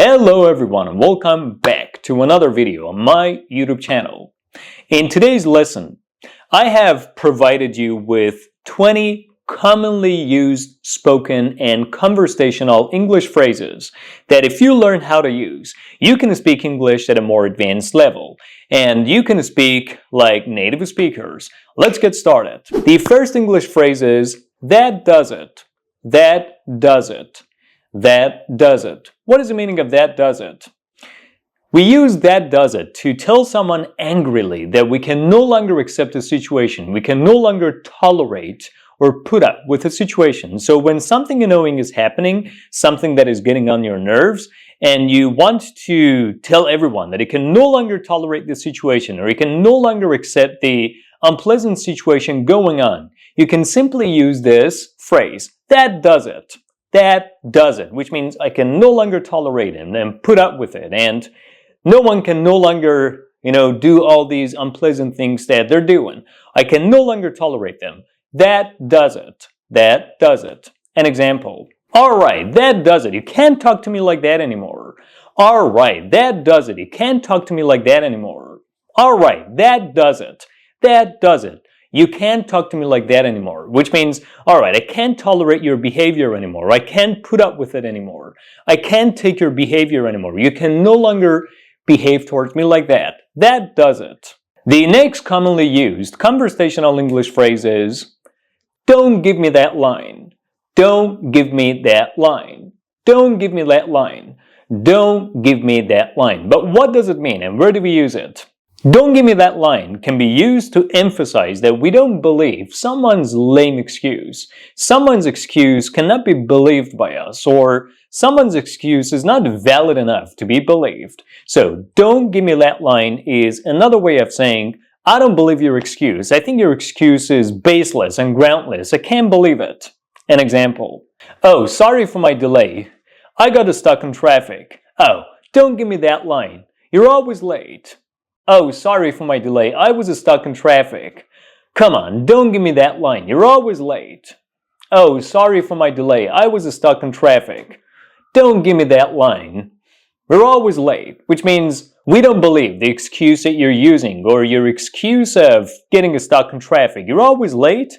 Hello everyone and welcome back to another video on my YouTube channel. In today's lesson, I have provided you with 20 commonly used spoken and conversational English phrases that if you learn how to use, you can speak English at a more advanced level and you can speak like native speakers. Let's get started. The first English phrase is, that does it. That does it. That does it. What is the meaning of that does it? We use that does it to tell someone angrily that we can no longer accept a situation, we can no longer tolerate or put up with a situation. So when something annoying is happening, something that is getting on your nerves, and you want to tell everyone that you can no longer tolerate the situation or you can no longer accept the unpleasant situation going on, you can simply use this phrase, that does it. That does it, which means I can no longer tolerate it and put up with it, and no one can no longer, do all these unpleasant things that they're doing. I can no longer tolerate them. That does it. That does it. An example. All right, that does it. You can't talk to me like that anymore. All right, that does it. You can't talk to me like that anymore. All right, that does it. That does it. You can't talk to me like that anymore, which means, all right, I can't tolerate your behavior anymore. I can't put up with it anymore. I can't take your behavior anymore. You can no longer behave towards me like that. That does it. The next commonly used conversational English phrase is, don't give me that line. Don't give me that line. Don't give me that line. Don't give me that line. But what does it mean and where do we use it? Don't give me that line can be used to emphasize that we don't believe someone's lame excuse. Someone's excuse cannot be believed by us, or someone's excuse is not valid enough to be believed. So, don't give me that line is another way of saying, I don't believe your excuse. I think your excuse is baseless and groundless. I can't believe it. An example. Oh, sorry for my delay. I got stuck in traffic. Oh, don't give me that line. You're always late. Oh, sorry for my delay. I was stuck in traffic. Come on, don't give me that line. You're always late. Oh, sorry for my delay. I was stuck in traffic. Don't give me that line. We're always late, which means we don't believe the excuse that you're using or your excuse of getting stuck in traffic. You're always late.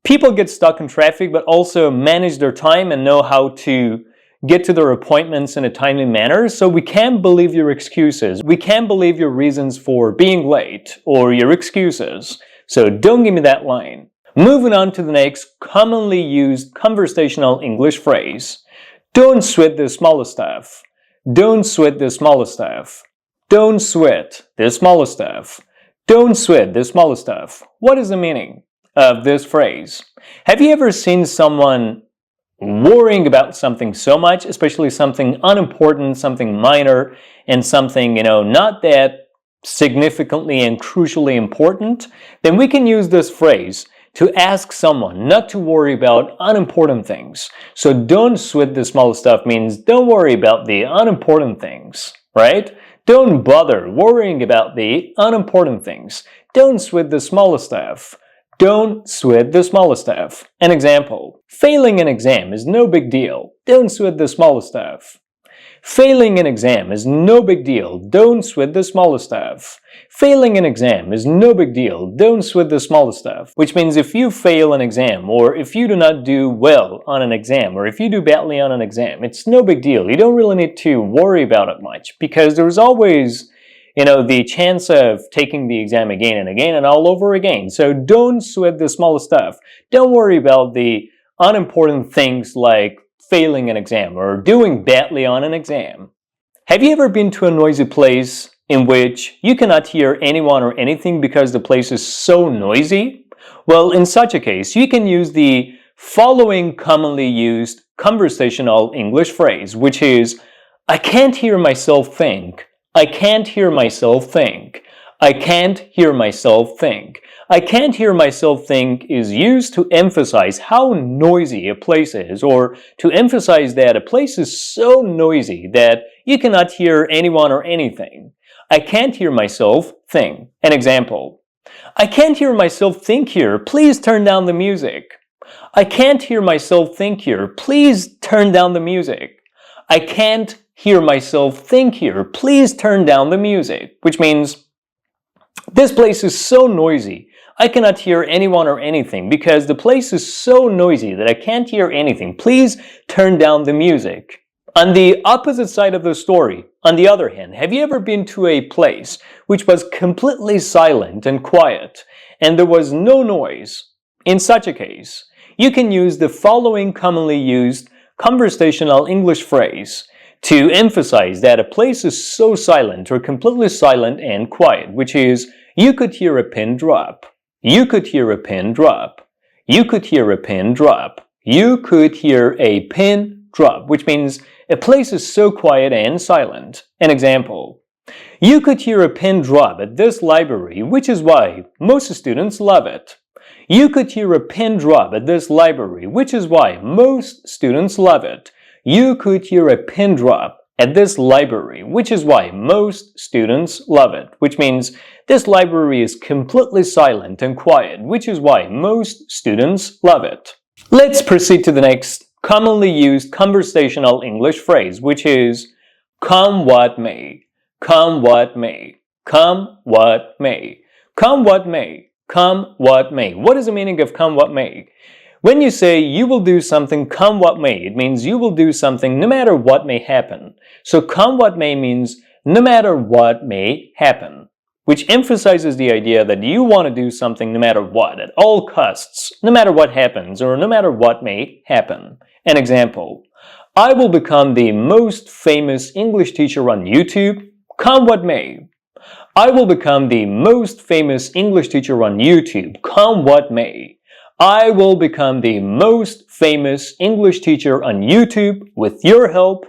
People get stuck in traffic but also manage their time and know how to get to their appointments in a timely manner, so we can't believe your excuses. We can't believe your reasons for being late or your excuses. So don't give me that line. Moving on to the next commonly used conversational English phrase. Don't sweat the small stuff. Don't sweat the small stuff. Don't sweat the small stuff. Don't sweat the small stuff. What is the meaning of this phrase? Have you ever seen someone worrying about something so much, especially something unimportant, something minor, and something, not that significantly and crucially important, then we can use this phrase to ask someone not to worry about unimportant things. So don't sweat the small stuff means don't worry about the unimportant things, right? Don't bother worrying about the unimportant things. Don't sweat the small stuff. Don't sweat the small stuff. An example. Failing an exam is no big deal. Don't sweat the small stuff. Failing an exam is no big deal. Don't sweat the small stuff. Failing an exam is no big deal. Don't sweat the small stuff. Which means if you fail an exam, or if you do not do well on an exam, or if you do badly on an exam, it's no big deal. You don't really need to worry about it much because there's always the chance of taking the exam again and all over again. So don't sweat the small stuff. Don't worry about the unimportant things like failing an exam or doing badly on an exam. Have you ever been to a noisy place in which you cannot hear anyone or anything because the place is so noisy? Well, in such a case, you can use the following commonly used conversational English phrase, which is, I can't hear myself think. I can't hear myself think. I can't hear myself think. I can't hear myself think is used to emphasize how noisy a place is, or to emphasize that a place is so noisy that you cannot hear anyone or anything. I can't hear myself think. An example. I can't hear myself think here. Please turn down the music. I can't hear myself think here. Please turn down the music. I can't hear myself think here. Please turn down the music, which means this place is so noisy. I cannot hear anyone or anything because the place is so noisy that I can't hear anything. Please turn down the music. On the opposite side of the story, on the other hand, have you ever been to a place which was completely silent and quiet and there was no noise? In such a case, you can use the following commonly used conversational English phrase to emphasize that a place is so silent or completely silent and quiet, which is, you could hear a pin drop. You could hear a pin drop. You could hear a pin drop. You could hear a pin drop, which means a place is so quiet and silent. An example: you could hear a pin drop at this library, which is why most students love it. You could hear a pin drop at this library, which is why most students love it. You could hear a pin drop at this library, which is why most students love it. Which means this library is completely silent and quiet, which is why most students love it. Let's proceed to the next commonly used conversational English phrase, which is come what may. Come what may. Come what may. Come what may. Come what may. What is the meaning of come what may? When you say you will do something come what may, it means you will do something no matter what may happen. So come what may means no matter what may happen, which emphasizes the idea that you want to do something no matter what, at all costs, no matter what happens or no matter what may happen. An example: I will become the most famous English teacher on YouTube, come what may. I will become the most famous English teacher on YouTube, come what may. I will become the most famous English teacher on YouTube with your help,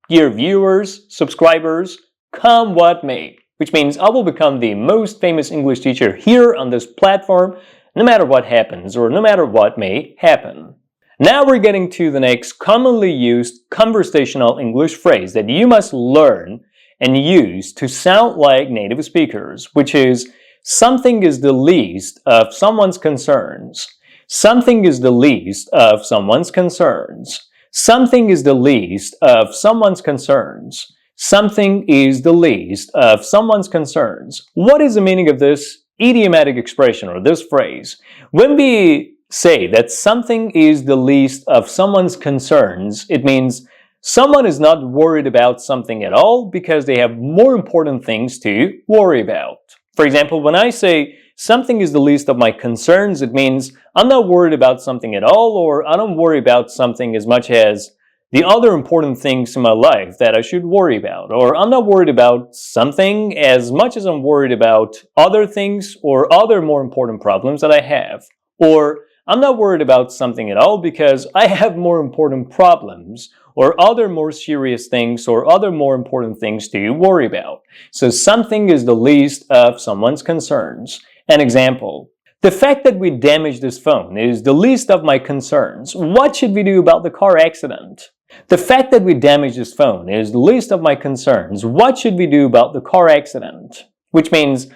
dear viewers, subscribers, come what may. Which means I will become the most famous English teacher here on this platform, no matter what happens or no matter what may happen. Now we're getting to the next commonly used conversational English phrase that you must learn and use to sound like native speakers, which is something is the least of someone's concerns. Something is the least of someone's concerns. Something is the least of someone's concerns. Something is the least of someone's concerns. What is the meaning of this idiomatic expression or this phrase? When we say that something is the least of someone's concerns, it means someone is not worried about something at all because they have more important things to worry about. For example, when I say something is the least of my concerns, it means I'm not worried about something at all, or I don't worry about something as much as the other important things in my life that I should worry about. Or I'm not worried about something as much as I'm worried about other things or other more important problems that I have. Or I'm not worried about something at all because I have more important problems or other more serious things or other more important things to worry about. So something is the least of someone's concerns. An example: the fact that we damaged this phone is the least of my concerns. What should we do about the car accident? The fact that we damaged this phone is the least of my concerns. What should we do about the car accident? Which means,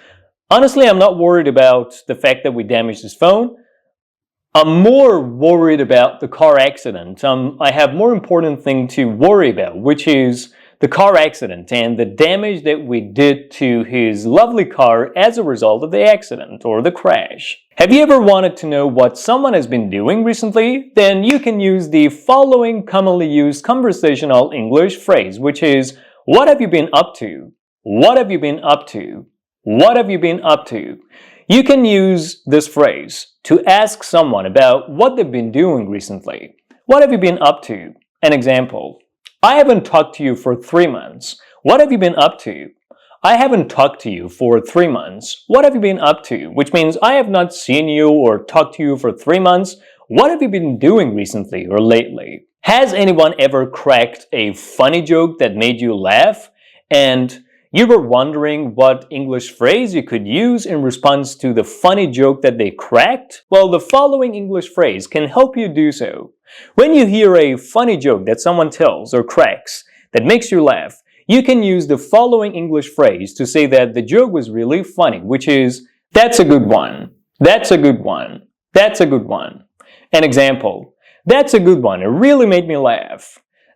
honestly, I'm not worried about the fact that we damaged this phone. I'm more worried about the car accident. I have more important thing to worry about, which is the car accident and the damage that we did to his lovely car as a result of the accident or the crash. Have you ever wanted to know what someone has been doing recently? Then you can use the following commonly used conversational English phrase, which is, what have you been up to? What have you been up to? What have you been up to? You can use this phrase to ask someone about what they've been doing recently. What have you been up to? An example: I haven't talked to you for 3 months. What have you been up to? I haven't talked to you for 3 months. What have you been up to? Which means I have not seen you or talked to you for 3 months. What have you been doing recently or lately? Has anyone ever cracked a funny joke that made you laugh? And you were wondering what English phrase you could use in response to the funny joke that they cracked? Well, the following English phrase can help you do so. When you hear a funny joke that someone tells or cracks that makes you laugh, you can use the following English phrase to say that the joke was really funny, which is, that's a good one. That's a good one. That's a good one. An example: that's a good one. It really made me laugh.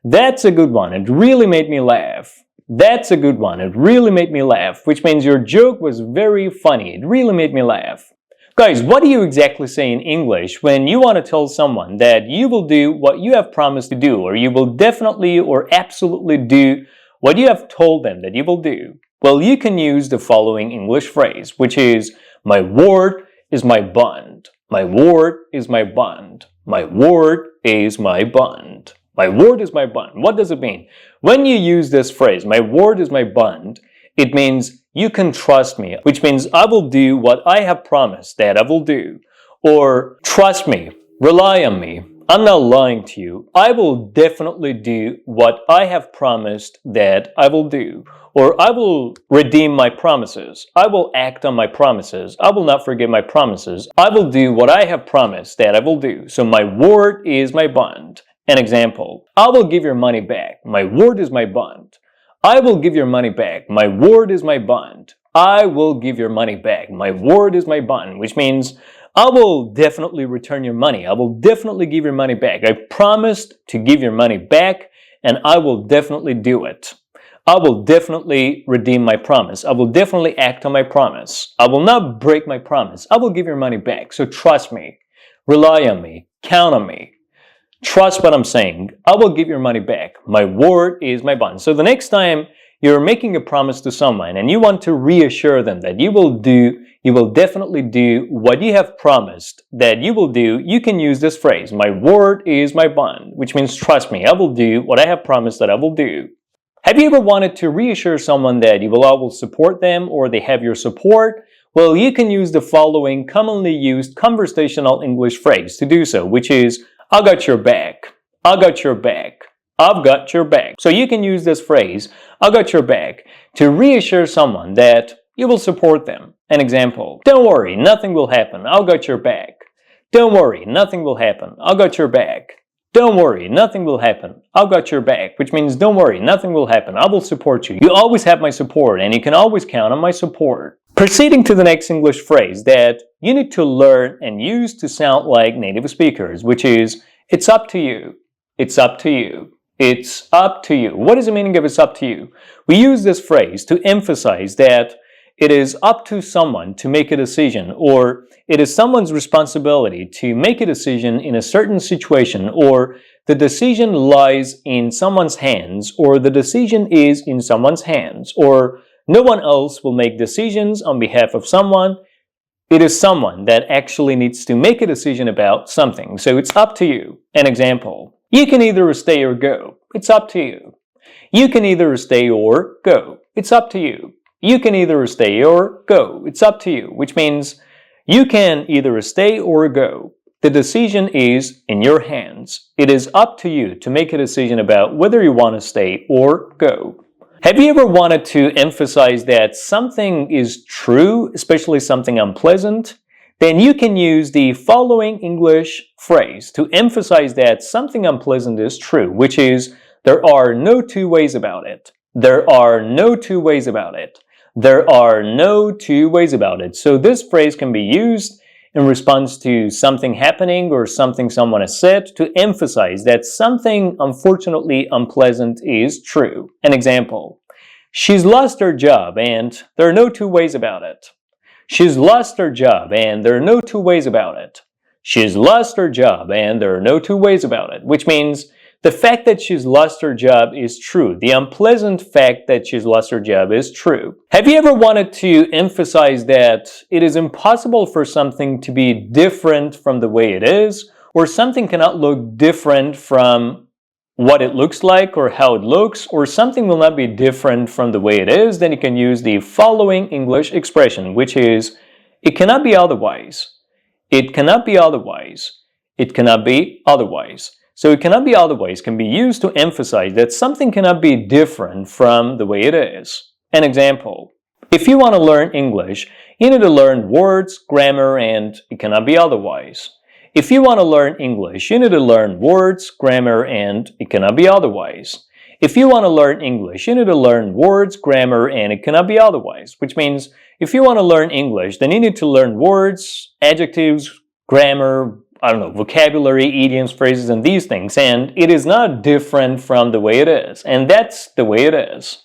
That's a good one. It really made me laugh. That's a good one. It really made me laugh, which means your joke was very funny. It really made me laugh. Guys, what do you exactly say in English when you want to tell someone that you will do what you have promised to do, or you will definitely or absolutely do what you have told them that you will do? Well, you can use the following English phrase, which is, my word is my bond. My word is my bond. My word is my bond. My word is my bond. What does it mean? When you use this phrase, my word is my bond, it means you can trust me, which means I will do what I have promised that I will do. Or trust me, rely on me. I'm not lying to you. I will definitely do what I have promised that I will do. Or I will redeem my promises. I will act on my promises. I will not forget my promises. I will do what I have promised that I will do. So my word is my bond. An example, I will give your money back. My word is my bond. I will give your money back. My word is my bond. I will give your money back. My word is my bond, which means I will definitely return your money. I will definitely give your money back. I promised to give your money back, and I will definitely do it. I will definitely redeem my promise. I will definitely act on my promise. I will not break my promise. I will give your money back. So trust me. Rely on me. Count on me. Trust what I'm saying. I will give your money back. My word is my bond. So the next time you're making a promise to someone and you want to reassure them that you will definitely do what you have promised that you will do, you can use this phrase, my word is my bond, which means trust me, I will do what I have promised that I will do. Have you ever wanted to reassure someone that you will always support them or they have your support? Well, you can use the following commonly used conversational English phrase to do so, which is, I got your back. I got your back. I've got your back. So you can use this phrase, I got your back, to reassure someone that you will support them. An example, don't worry, nothing will happen. I've got your back. Don't worry, nothing will happen. I've got your back. Don't worry, nothing will happen. I've got your back, which means don't worry, nothing will happen. I will support you. You always have my support, and you can always count on my support. Proceeding to the next English phrase that you need to learn and use to sound like native speakers, which is, it's up to you. It's up to you. It's up to you. What is the meaning of it's up to you? We use this phrase to emphasize that it is up to someone to make a decision, or it is someone's responsibility to make a decision in a certain situation, or the decision lies in someone's hands, or the decision is in someone's hands, or no one else will make decisions on behalf of someone. It is someone that actually needs to make a decision about something. So it's up to you. An example, you can either stay or go. It's up to you. You can either stay or go. It's up to you. You can either stay or go. It's up to you, which means you can either stay or go. The decision is in your hands. It is up to you to make a decision about whether you want to stay or go. Have you ever wanted to emphasize that something is true, especially something unpleasant? Then you can use the following English phrase to emphasize that something unpleasant is true, which is, there are no two ways about it. There are no two ways about it. There are no two ways about it. So this phrase can be used in response to something happening or something someone has said to emphasize that something unfortunately unpleasant is true. An example, she's lost her job and there are no two ways about it. She's lost her job and there are no two ways about it. She's lost her job and there are no two ways about it, which means the fact that she's lost her job is true. The unpleasant fact that she's lost her job is true. Have you ever wanted to emphasize that it is impossible for something to be different from the way it is, or something cannot look different from what it looks like or how it looks, or something will not be different from the way it is? Then you can use the following English expression, which is, it cannot be otherwise. It cannot be otherwise. It cannot be otherwise. So it cannot be otherwise can be used to emphasize that something cannot be different from the way it is. An example, if you want to learn English, you need to learn words, grammar, and it cannot be otherwise. If you want to learn English, you need to learn words, grammar, and it cannot be otherwise. If you want to learn English, you need to learn words, grammar, and it cannot be otherwise. Which means, if you want to learn English, then you need to learn words, adjectives, grammar, I don't know, vocabulary, idioms, phrases, and these things, and it is not different from the way it is, and that's the way it is.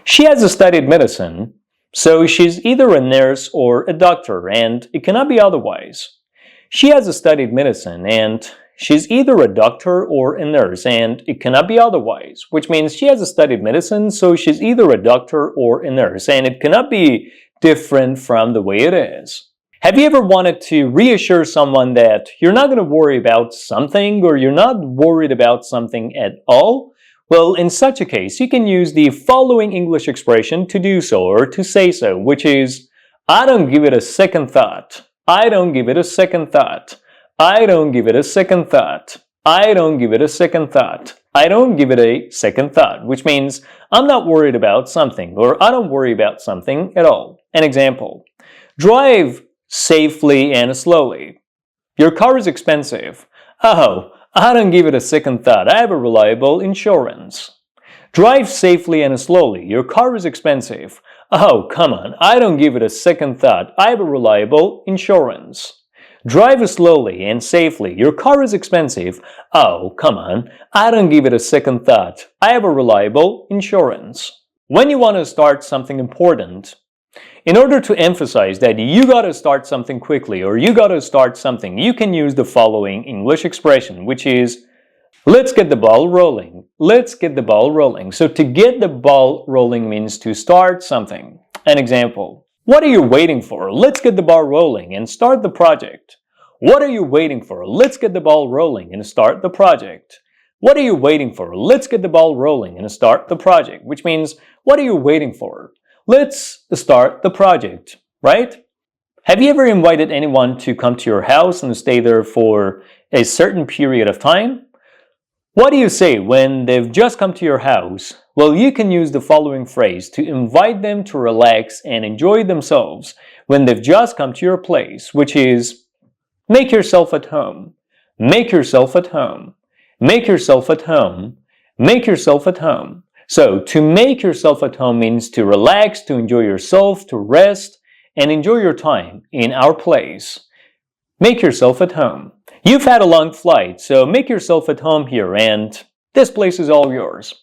She has studied medicine, so she's either a nurse or a doctor, and it cannot be otherwise. She has studied medicine, and she's either a doctor or a nurse, and it cannot be otherwise, which means she has studied medicine, so she's either a doctor or a nurse, and it cannot be different from the way it is. Have you ever wanted to reassure someone that you're not going to worry about something or you're not worried about something at all? Well, in such a case, you can use the following English expression to do so or to say so, which is, I don't give it a second thought. I don't give it a second thought. I don't give it a second thought. I don't give it a second thought. I don't give it a second thought, which means I'm not worried about something or I don't worry about something at all. An example, drive safely and slowly. Your car is expensive. Oh, I don't give it a second thought. I have a reliable insurance. Drive safely and slowly. Your car is expensive. Oh, come on. I don't give it a second thought. I have a reliable insurance. Drive slowly and safely. Your car is expensive. Oh, come on. I don't give it a second thought. I have a reliable insurance. When you want to start something important, in order to emphasize that you gotta start something quickly or you gotta start something, you can use the following English expression, which is, let's get the ball rolling. Let's get the ball rolling. So to get the ball rolling means to start something. An example, what are you waiting for? Let's get the ball rolling and start the project. What are you waiting for? Let's get the ball rolling and start the project. What are you waiting for? Let's get the ball rolling and start the project, which means, what are you waiting for? Let's start the project, right? Have you ever invited anyone to come to your house and stay there for a certain period of time? What do you say when they've just come to your house? Well, you can use the following phrase to invite them to relax and enjoy themselves when they've just come to your place, which is, make yourself at home. Make yourself at home. Make yourself at home. Make yourself at home. So, to make yourself at home means to relax, to enjoy yourself, to rest, and enjoy your time in our place. Make yourself at home. You've had a long flight, so make yourself at home here, and this place is all yours.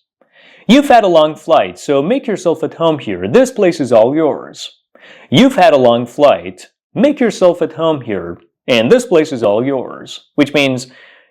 You've had a long flight, so make yourself at home here. This place is all yours. You've had a long flight. Make yourself at home here, and this place is all yours. Which means,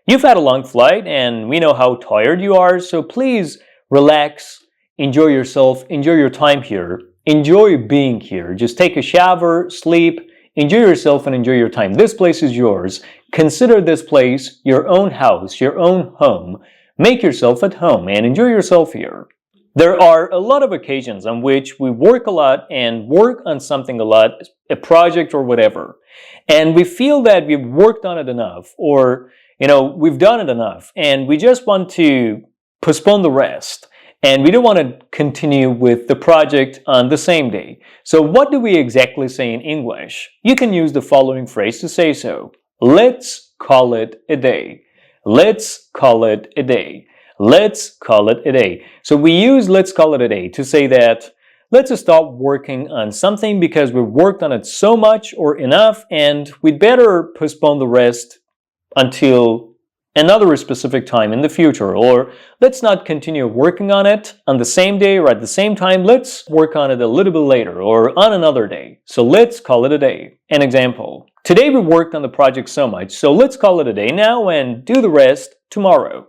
you've had a long flight, and we know how tired you are, so please relax, enjoy yourself, enjoy your time here, enjoy being here. Just take a shower, sleep, enjoy yourself and enjoy your time. This place is yours. Consider this place your own house, your own home. Make yourself at home and enjoy yourself here. There are a lot of occasions on which we work a lot and work on something a lot, a project or whatever, and we feel that we've worked on it enough or, we've done it enough and we just want to postpone the rest, and we don't want to continue with the project on the same day. So what do we exactly say in English? You can use the following phrase to say so. Let's call it a day. Let's call it a day. Let's call it a day. So we use let's call it a day to say that let's stop working on something because we've worked on it so much or enough, and we'd better postpone the rest until another specific time in the future, or let's not continue working on it on the same day or at the same time. Let's work on it a little bit later or on another day. So let's call it a day. An example, today we worked on the project so much, so let's call it a day now and do the rest tomorrow.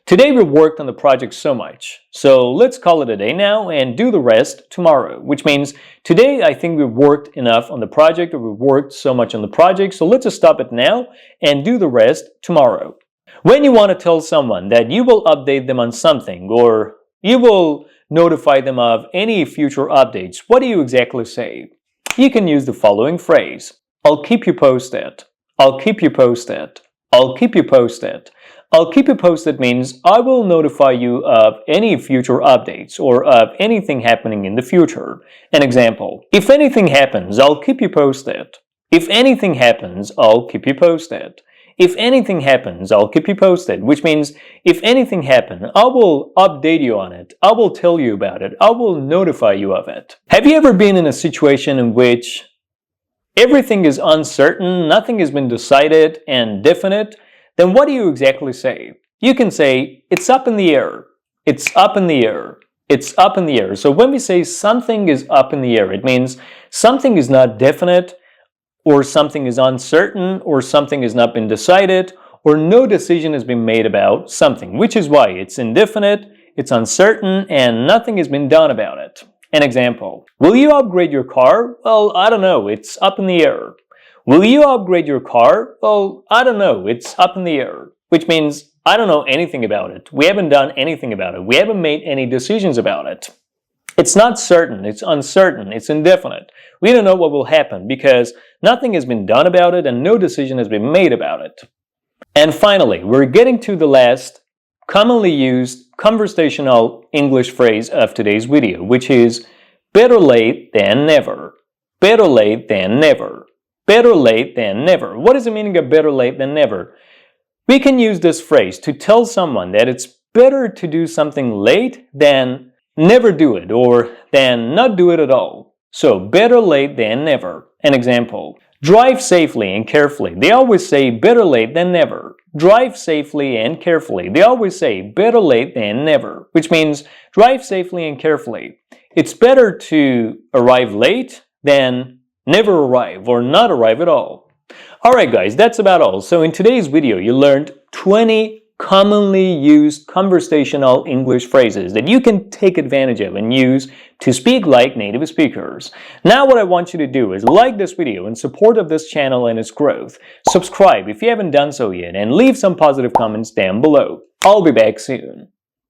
Today we worked on the project so much, so let's call it a day now and do the rest tomorrow, which means today I think we've worked enough on the project or we've worked so much on the project, so let's just stop it now and do the rest tomorrow. When you want to tell someone that you will update them on something or you will notify them of any future updates, what do you exactly say? You can use the following phrase. I'll keep you posted. I'll keep you posted. I'll keep you posted. I'll keep you posted means I will notify you of any future updates or of anything happening in the future. An example, if anything happens, I'll keep you posted. If anything happens, I'll keep you posted. If anything happens, I'll keep you posted, which means if anything happens, I will update you on it. I will tell you about it. I will notify you of it. Have you ever been in a situation in which everything is uncertain, nothing has been decided, and definite, then what do you exactly say? You can say, it's up in the air. It's up in the air. It's up in the air. So when we say something is up in the air, it means something is not definite, or something is uncertain, or something has not been decided, or no decision has been made about something, which is why it's indefinite, it's uncertain, and nothing has been done about it. An example, will you upgrade your car? Well, I don't know, it's up in the air. Will you upgrade your car? Well, I don't know, it's up in the air. Which means, I don't know anything about it. We haven't done anything about it. We haven't made any decisions about it. It's not certain, it's uncertain, it's indefinite. We don't know what will happen because nothing has been done about it and no decision has been made about it. And finally, we're getting to the last commonly used conversational English phrase of today's video, which is better late than never. Better late than never. Better late than never. What is the meaning of better late than never? We can use this phrase to tell someone that it's better to do something late than never do it, or than not do it at all. So, better late than never. An example, drive safely and carefully. They always say better late than never. Drive safely and carefully. They always say better late than never, which means drive safely and carefully. It's better to arrive late than never arrive or not arrive at all. Alright guys, that's about all. So in today's video, you learned 20 commonly used conversational English phrases that you can take advantage of and use to speak like native speakers. Now what I want you to do is like this video in support of this channel and its growth. Subscribe if you haven't done so yet and leave some positive comments down below. I'll be back soon.